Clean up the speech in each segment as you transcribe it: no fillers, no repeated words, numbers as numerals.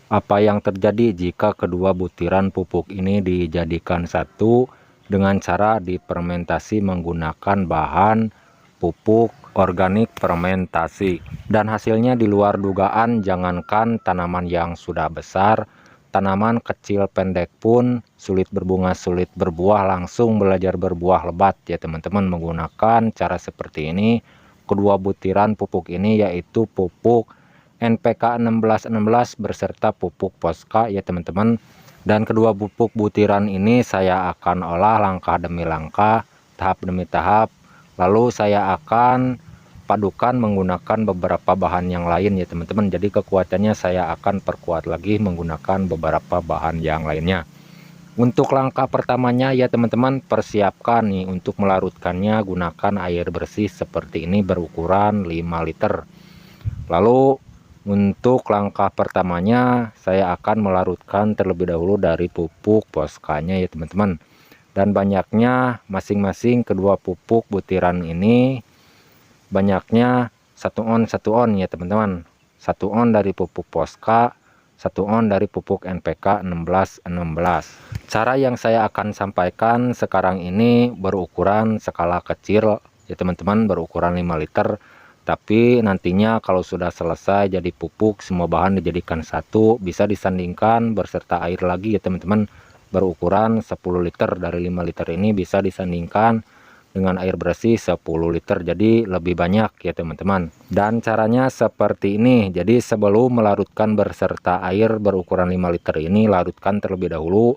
Apa yang terjadi jika kedua butiran pupuk ini dijadikan satu dengan cara difermentasi menggunakan bahan pupuk organik fermentasi, dan hasilnya di luar dugaan. Jangankan tanaman yang sudah besar, tanaman kecil pendek pun sulit berbunga sulit berbuah langsung belajar berbuah lebat ya teman-teman, menggunakan cara seperti ini. Kedua butiran pupuk ini yaitu pupuk NPK 1616 beserta pupuk Posca ya teman-teman. Dan kedua pupuk butiran ini saya akan olah langkah demi langkah, tahap demi tahap. Lalu saya akan padukan menggunakan beberapa bahan yang lain ya teman-teman. Jadi kekuatannya saya akan perkuat lagi menggunakan beberapa bahan yang lainnya. Untuk langkah pertamanya ya teman-teman, persiapkan nih untuk melarutkannya. Gunakan air bersih seperti ini berukuran 5 liter. Lalu untuk langkah pertamanya saya akan melarutkan terlebih dahulu dari pupuk Posca-nya ya teman-teman. Dan banyaknya masing-masing kedua pupuk butiran ini banyaknya 1 on ya teman-teman. 1 on dari pupuk Posca, 1 on dari pupuk NPK 1616. Cara yang saya akan sampaikan sekarang ini berukuran skala kecil ya teman-teman, berukuran 5 liter. Tapi nantinya kalau sudah selesai jadi pupuk, semua bahan dijadikan satu, bisa disandingkan berserta air lagi ya teman-teman, berukuran 10 liter. Dari 5 liter ini bisa disandingkan dengan air bersih 10 liter, jadi lebih banyak ya teman-teman. Dan caranya seperti ini. Jadi sebelum melarutkan berserta air berukuran 5 liter ini, larutkan terlebih dahulu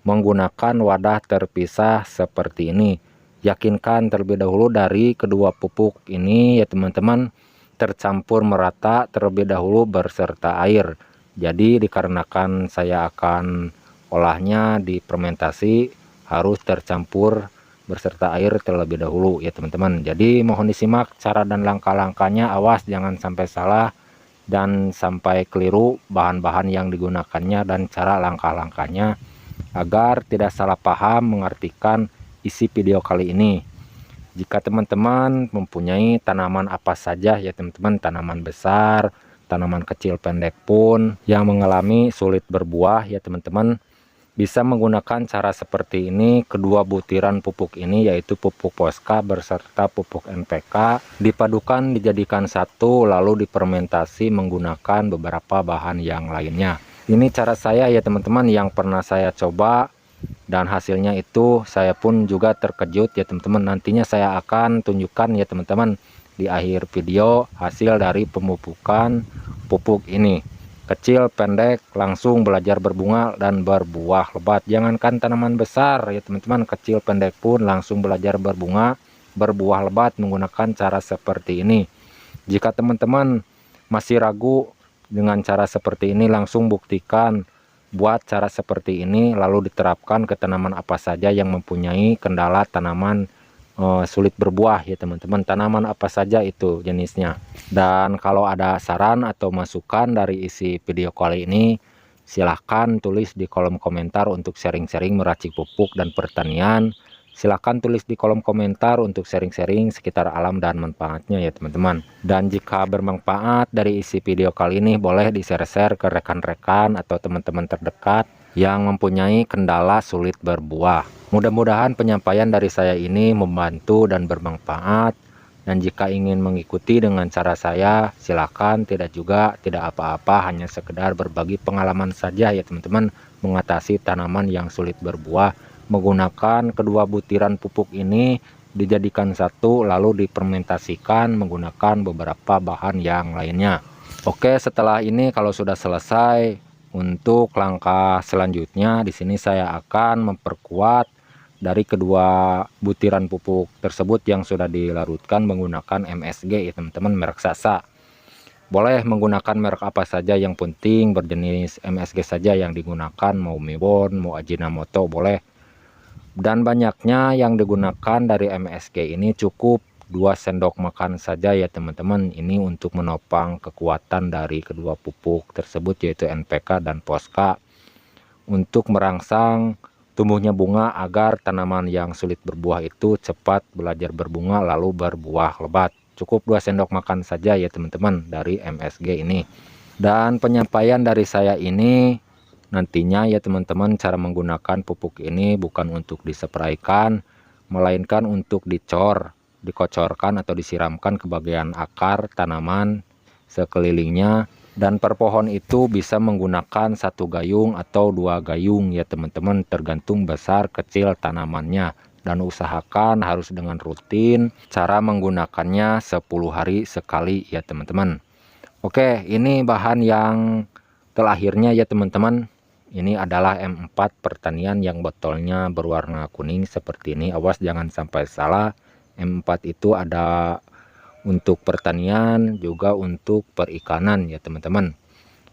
menggunakan wadah terpisah seperti ini. Yakinkan terlebih dahulu dari kedua pupuk ini ya teman-teman tercampur merata terlebih dahulu berserta air. Jadi dikarenakan saya akan olahnya di fermentasi, harus tercampur berserta air terlebih dahulu ya teman-teman. Jadi mohon disimak cara dan langkah-langkahnya, awas jangan sampai salah dan sampai keliru bahan-bahan yang digunakannya dan cara langkah-langkahnya, agar tidak salah paham mengartikan isi video kali ini. Jika teman-teman mempunyai tanaman apa saja ya teman-teman, tanaman besar, tanaman kecil pendek pun yang mengalami sulit berbuah ya teman-teman, bisa menggunakan cara seperti ini. Kedua butiran pupuk ini yaitu pupuk Posca berserta pupuk NPK dipadukan dijadikan satu, lalu difermentasi menggunakan beberapa bahan yang lainnya. Ini cara saya ya teman-teman yang pernah saya coba, dan hasilnya itu saya pun juga terkejut ya teman-teman. Nantinya saya akan tunjukkan ya teman-teman di akhir video hasil dari pemupukan pupuk ini. Kecil pendek langsung belajar berbunga dan berbuah lebat. Jangankan tanaman besar ya teman-teman, kecil pendek pun langsung belajar berbunga berbuah lebat menggunakan cara seperti ini. Jika teman-teman masih ragu dengan cara seperti ini, langsung buktikan buat cara seperti ini lalu diterapkan ke tanaman apa saja yang mempunyai kendala tanaman sulit berbuah ya teman-teman. Tanaman apa saja itu jenisnya. Dan kalau ada saran atau masukan dari isi video kali ini, silahkan tulis di kolom komentar untuk sharing-sharing meracik pupuk dan pertanian. Silahkan tulis di kolom komentar untuk sharing-sharing sekitar alam dan manfaatnya ya teman-teman. Dan jika bermanfaat dari isi video kali ini, boleh di-share-share ke rekan-rekan atau teman-teman terdekat yang mempunyai kendala sulit berbuah. Mudah-mudahan penyampaian dari saya ini membantu dan bermanfaat. Dan jika ingin mengikuti dengan cara saya, silahkan. Tidak apa-apa, hanya sekedar berbagi pengalaman saja ya teman-teman, mengatasi tanaman yang sulit berbuah menggunakan kedua butiran pupuk ini dijadikan satu, lalu difermentasikan menggunakan beberapa bahan yang lainnya. Oke, setelah ini kalau sudah selesai, untuk langkah selanjutnya di sini saya akan memperkuat dari kedua butiran pupuk tersebut yang sudah dilarutkan menggunakan MSG ya teman-teman, merek Sasa. Boleh menggunakan merek apa saja, yang penting berjenis MSG saja yang digunakan, mau Mewon, mau Ajinomoto boleh. Dan banyaknya yang digunakan dari MSG ini cukup 2 sendok makan saja ya teman-teman. Ini untuk menopang kekuatan dari kedua pupuk tersebut yaitu NPK dan Posca, untuk merangsang tumbuhnya bunga agar tanaman yang sulit berbuah itu cepat belajar berbunga lalu berbuah lebat. Cukup 2 sendok makan saja ya teman-teman dari MSG ini. Dan penyampaian dari saya ini nantinya ya teman-teman, cara menggunakan pupuk ini bukan untuk dispraykan, melainkan untuk dikocorkan atau disiramkan ke bagian akar tanaman sekelilingnya. Dan per pohon itu bisa menggunakan 1 gayung atau 2 gayung ya teman-teman, tergantung besar kecil tanamannya. Dan usahakan harus dengan rutin, cara menggunakannya 10 hari sekali ya teman-teman. Oke, ini bahan yang terakhirnya ya teman-teman. Ini adalah M4 pertanian yang botolnya berwarna kuning seperti ini. Awas jangan sampai salah. M4 itu ada untuk pertanian juga untuk perikanan ya teman-teman.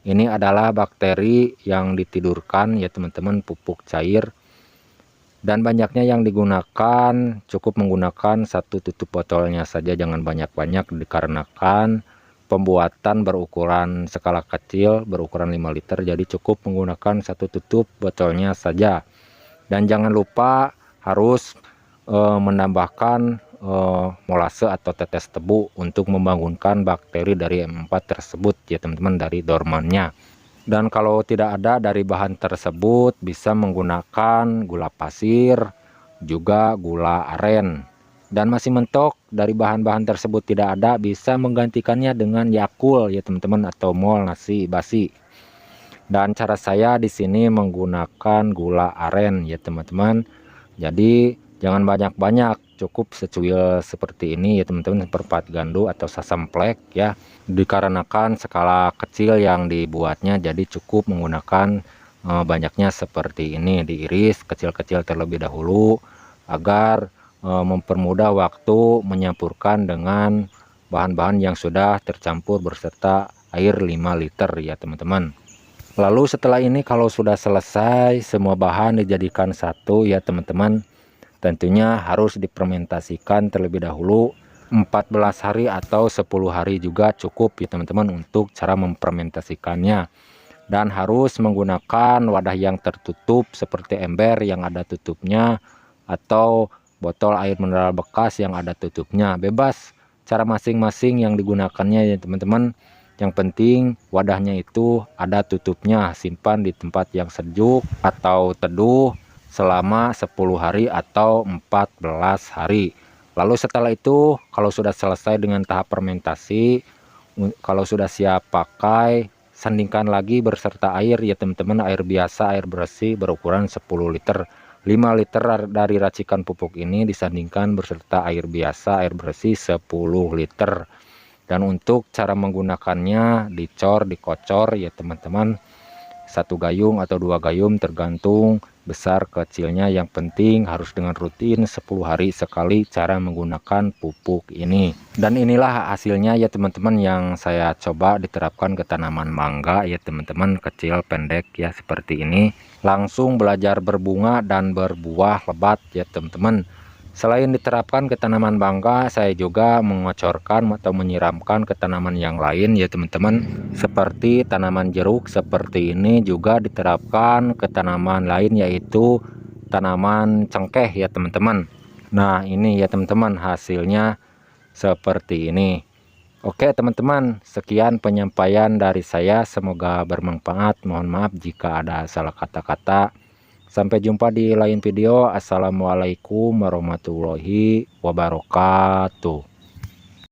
Ini adalah bakteri yang ditidurkan ya teman-teman, pupuk cair. Dan banyaknya yang digunakan cukup menggunakan 1 tutup botolnya saja, jangan banyak-banyak, dikarenakan pembuatan berukuran skala kecil, berukuran 5 liter, jadi cukup menggunakan 1 tutup botolnya saja. Dan jangan lupa harus menambahkan molase atau tetes tebu untuk membangunkan bakteri dari M4 tersebut ya teman-teman, dari dormannya. Dan kalau tidak ada dari bahan tersebut, bisa menggunakan gula pasir, juga gula aren. Dan masih mentok dari bahan-bahan tersebut tidak ada, bisa menggantikannya dengan Yakult ya teman-teman, atau mol nasi basi. Dan cara saya di sini menggunakan gula aren ya teman-teman. Jadi jangan banyak-banyak, cukup secuil seperti ini ya teman-teman, seperempat gandu atau sasamplek ya. Dikarenakan skala kecil yang dibuatnya, jadi cukup menggunakan banyaknya seperti ini, diiris kecil-kecil terlebih dahulu agar mempermudah waktu menyampurkan dengan bahan-bahan yang sudah tercampur berserta air 5 liter ya teman-teman. Lalu setelah ini kalau sudah selesai semua bahan dijadikan satu ya teman-teman, tentunya harus difermentasikan terlebih dahulu 14 hari atau 10 hari juga cukup ya teman-teman untuk cara memfermentasikannya. Dan harus menggunakan wadah yang tertutup seperti ember yang ada tutupnya, atau botol air mineral bekas yang ada tutupnya. Bebas cara masing-masing yang digunakannya ya teman-teman. Yang penting wadahnya itu ada tutupnya. Simpan di tempat yang sejuk atau teduh selama 10 hari atau 14 hari. Lalu setelah itu kalau sudah selesai dengan tahap fermentasi, kalau sudah siap pakai, sandingkan lagi berserta air ya teman-teman, air biasa, air bersih berukuran 10 liter. 5 liter dari racikan pupuk ini disandingkan berserta air biasa, air bersih 10 liter. Dan untuk cara menggunakannya dikocor ya teman-teman, 1 gayung atau 2 gayung tergantung besar kecilnya. Yang penting harus dengan rutin 10 hari sekali cara menggunakan pupuk ini. Dan inilah hasilnya ya teman-teman, yang saya coba diterapkan ke tanaman mangga ya teman-teman, kecil pendek ya seperti ini, langsung belajar berbunga dan berbuah lebat ya teman-teman. Selain diterapkan ke tanaman mangga, saya juga mengocorkan atau menyiramkan ke tanaman yang lain ya teman-teman. Seperti tanaman jeruk seperti ini juga diterapkan ke tanaman lain, yaitu tanaman cengkeh ya teman-teman. Nah ini ya teman-teman, hasilnya seperti ini. Oke teman-teman, sekian penyampaian dari saya, semoga bermanfaat. Mohon maaf jika ada salah kata-kata. Sampai jumpa di lain video. Assalamualaikum warahmatullahi wabarakatuh.